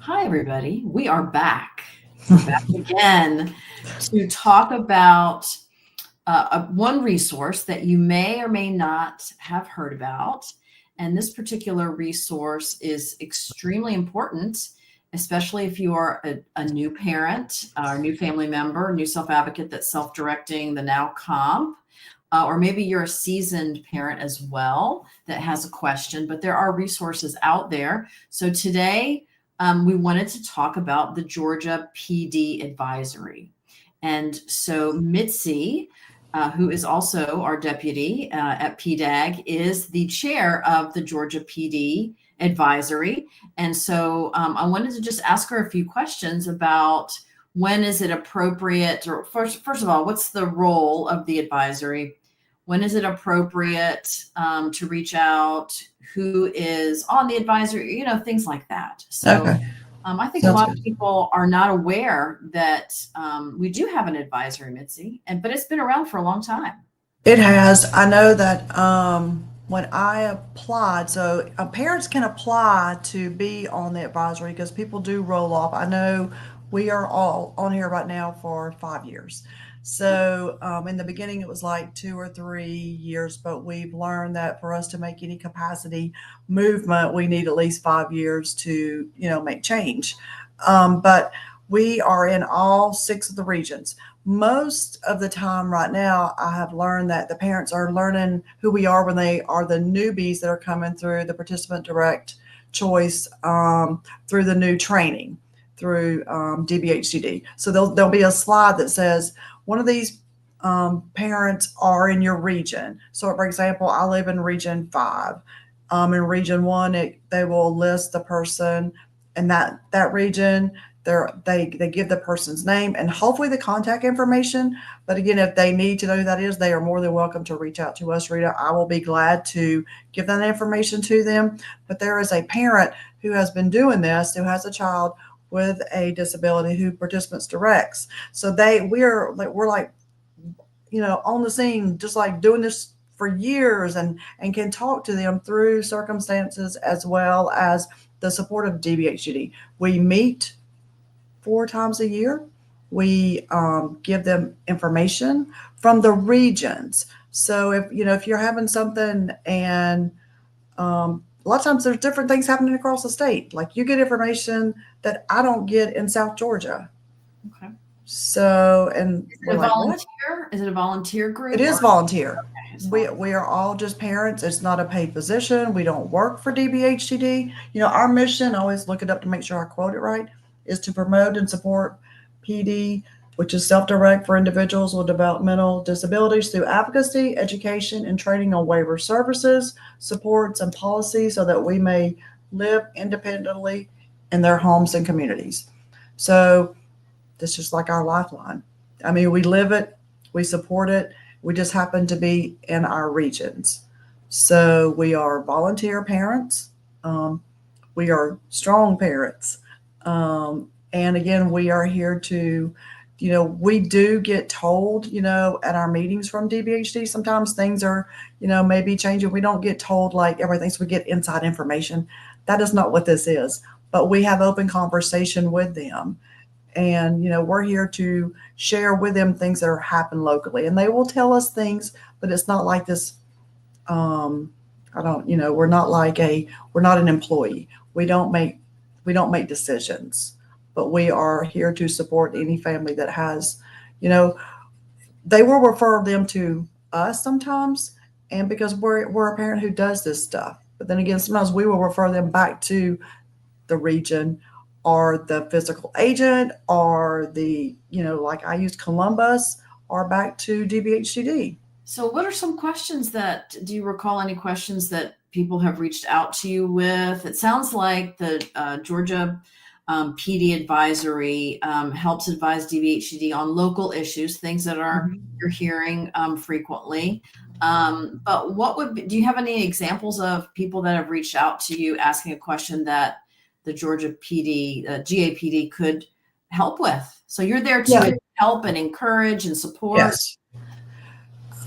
Hi, everybody. We are back. We're back again to talk about one resource that you may or may not have heard about. And this particular resource is extremely important, especially if you are a new parent, or new family member, new self advocate that's self directing the Now Comp. Or maybe you're a seasoned parent as well that has a question, but there are resources out there. So today, we wanted to talk about the Georgia PD advisory. And so Mitzi, who is also our deputy at PDAG, is the chair of the Georgia PD advisory. And so I wanted to just ask her a few questions about when is it appropriate, or first of all, what's the role of the advisory? When is it appropriate to reach out? Who is on the advisory? Things like that. So Okay, I think a sounds lot of good. people are not aware that we do have an advisory, Mitzi, but it's been around for a long time. It has. I know that when I applied, so parents can apply to be on the advisory because people do roll off. I know we are all on here right now for 5 years. So in the beginning, it was like 2 or 3 years, but we've learned that for us to make any capacity movement, we need at least 5 years to, make change. But we are in all six of the regions. Most of the time right now, I have learned that the parents are learning who we are when they are the newbies that are coming through the participant direct choice, through the new training through DBHCD. So there'll be a slide that says one of these parents are in your region. So for example, I live in region 5. In region 1, they will list the person in that region. They give the person's name and hopefully the contact information. But again, if they need to know who that is, they are more than welcome to reach out to us, Rita. I will be glad to give that information to them. But there is a parent who has been doing this, who has a child with a disability who participants directs. So we're like, on the scene, just like doing this for years, and can talk to them through circumstances as well as the support of DBHUD. We meet 4 times a year. We give them information from the regions. So if you're having something, and a lot of times there's different things happening across the state. Like you get information that I don't get in South Georgia. Okay. So, and Is we're it a like, what? volunteer? Is it a volunteer It group, is or volunteer. okay, it's We are all just parents. It's not a paid position. We don't work for DBHCD. Our mission, I always look it up to make sure I quote it right, is to promote and support PD, which is self direct for individuals with developmental disabilities through advocacy, education, and training on waiver services, supports, and policies so that we may live independently in their homes and communities. So that's just like our lifeline. I mean, we live it, we support it. We just happen to be in our regions. So we are volunteer parents. Um, we are strong parents. And again, we are here to, we do get told, at our meetings from DBHD, sometimes things are, maybe changing. We don't get told like everything, so we get inside information. That is not what this is. But we have open conversation with them, and we're here to share with them things that are happening locally, and they will tell us things, but it's not like this. I don't, we're not an employee. We don't make decisions, but we are here to support any family that has, you know they will refer them to us sometimes, and because we're a parent who does this stuff. But then again, sometimes we will refer them back to the region, or the physical agent, or like I used Columbus, or back to DBHCD. so what are some questions that do you recall any questions that people have reached out to you with? It sounds like the Georgia PD advisory helps advise DVHCD on local issues, things that are Mhm. you're hearing frequently. But do you have any examples of people that have reached out to you asking a question that the Georgia PD, GAPD could help with? So you're there Yeah. to help and encourage and support. Yes.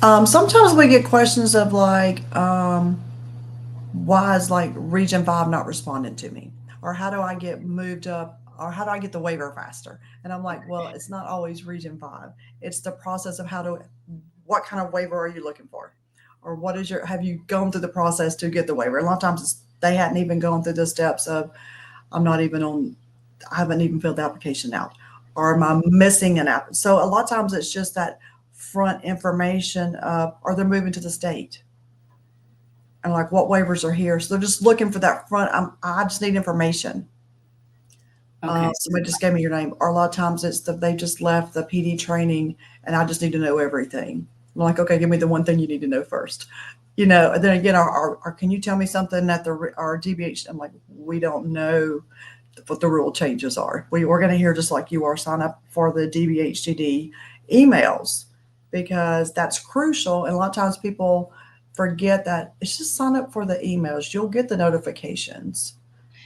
Sometimes we get questions of like, why is like Region 5 not responding to me? or how do I get moved up, or how do I get the waiver faster? And I'm like, well, it's not always Region 5. It's the process of what kind of waiver are you looking for? Or have you gone through the process to get the waiver? A lot of times they hadn't even gone through the steps of, I haven't even filled the application out, or am I missing an app? So a lot of times it's just that front information of, or they're moving to the state. And like, what waivers are here? So they're just looking for that front. I just need information. Okay. Somebody just gave me your name. Or a lot of times they just left the PD training and I just need to know everything. I'm like, okay, give me the one thing you need to know first. And then again, can you tell me something at our DBH? I'm like, we don't know what the rule changes are. We're going to hear, just like you are, sign up for the DBHTD emails, because that's crucial. And a lot of times people forget that it's just sign up for the emails. You'll get the notifications.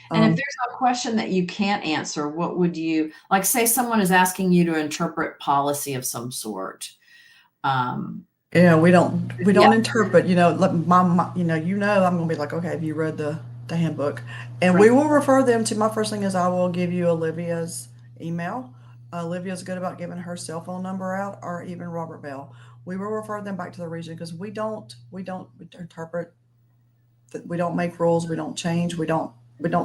And if there's a question that you can't answer, what would you, like, say someone is asking you to interpret policy of some sort? We don't interpret, like I'm going to be like, okay, have you read the handbook? And we will refer them to, my first thing is I will give you Olivia's email. Olivia's good about giving her cell phone number out, or even Robert Bell. We will refer them back to the region, because we don't interpret, we don't make rules, we don't change, we don't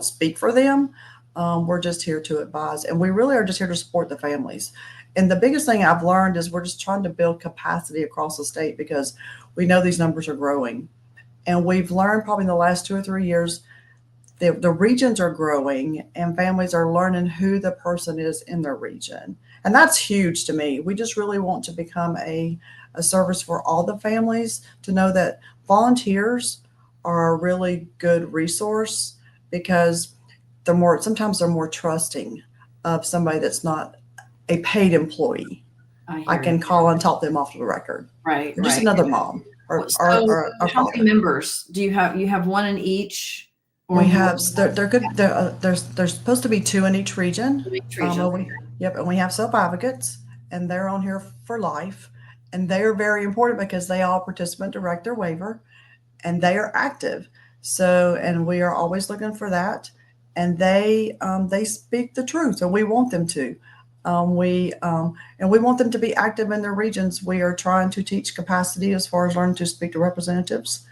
speak for them. We're just here to advise, and we really are just here to support the families. And the biggest thing I've learned is we're just trying to build capacity across the state, because we know these numbers are growing. And we've learned probably in the last 2 or 3 years, the regions are growing and families are learning who the person is in their region. And that's huge to me. We just really want to become a service for all the families, to know that volunteers are a really good resource, because sometimes they're more trusting of somebody that's not a paid employee. I can call and talk them off the record. Right. They're just another mom. Or how many members do you have? You have one in each? We have, they're good. There's supposed to be 2 in each region. And we have self-advocates, and they're on here for life. And they are very important, because they all participant direct their waiver, and they are active. So, and we are always looking for that. And they speak the truth, and we want them to. And we want them to be active in their regions. We are trying to teach capacity as far as learning to speak to representatives,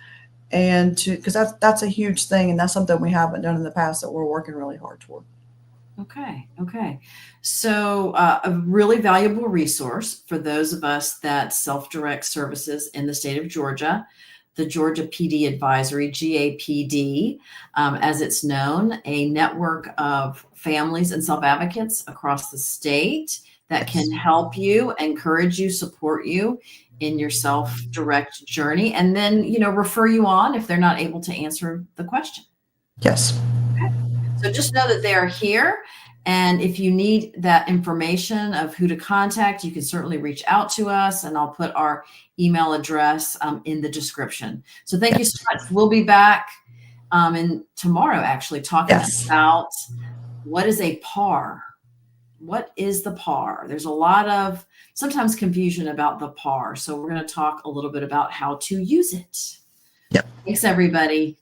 and because that's a huge thing, and that's something we haven't done in the past that we're working really hard toward. Okay. So a really valuable resource for those of us that self-direct services in the state of Georgia, the Georgia PD Advisory, GAPD, as it's known, a network of families and self-advocates across the state that can help you, encourage you, support you in your self-direct journey, and then, refer you on if they're not able to answer the question. Yes. Okay. So just know that they are here. And if you need that information of who to contact, you can certainly reach out to us, and I'll put our email address in the description. So thank you so much. We'll be back tomorrow, actually, talking about what is a PAR. What is the PAR? There's a lot of sometimes confusion about the PAR. So we're going to talk a little bit about how to use it. Yep. Thanks, everybody.